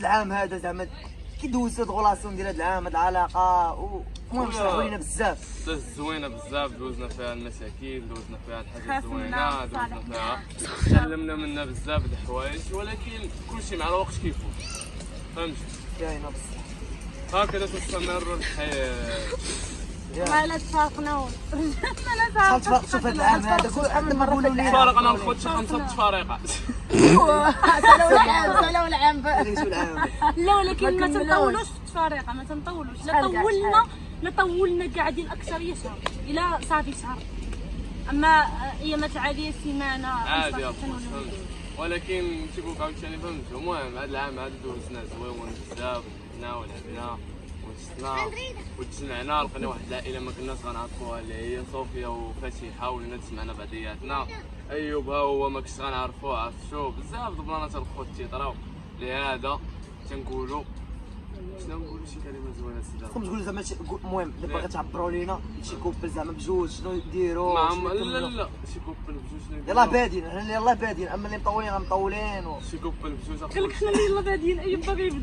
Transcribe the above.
العام هذا زعما كي دوزت هاد غولاسيون ديال هاد العام هاد العلاقه المهم شرحوا لينا بزاف. زوينه بزاف، دوزنا فيها المشاكل، دوزنا فيها الحاجات زوينه، دوزنا فيها تعلمنا منها بزاف د الحوايج، ولكن كلشي مع الوقت كيفوت، فهمتي؟ كاينه بصح هكذا تستمر الحياه. ما لا تفارقنا شحال تفرقتوا في هاد العام هذا؟ كل مره نقولوا لي فارقنا نخوت شي 5 تفاريقات. سالوا العام لا، ولكن ما تنطولوش في التفاريقه، ما تنطولوش. لا طولنا قاعدين اكثر يا شهر الى صافي شهر، اما ايامات عاديه سيمانه عادي ولكن تيقول عاوتاني فهمتوا. المهم هذا العام هذا دوزنا زوين بزاف، ضحكنا ولعبنا وشفنا وتجمعنا، لقينا واحد العائله ما كناش غنعرفوها اللي هي صوفيا وفاتحه، ولينا تسمعنا بعضياتنا. ايوب ها هو ما كنتش غنعرفوه، عرفتو بزاف د البلانات الخوت تيطراو. لهذا تنقولوا شنو نقولوا شي كلمه زوينه سيدي. خصكم تقولوا زعما المهم اللي باغي تعبروا لينا شي كوبل زعما بجوج شنو يديروا. لا شي كوبل بجوج شنو يلاه بادين، حنا يلاه بادين، اما اللي مطولين غنطولين شي كوبل بجوج. قال لك حنا اللي يلا بادين. ايوب باغي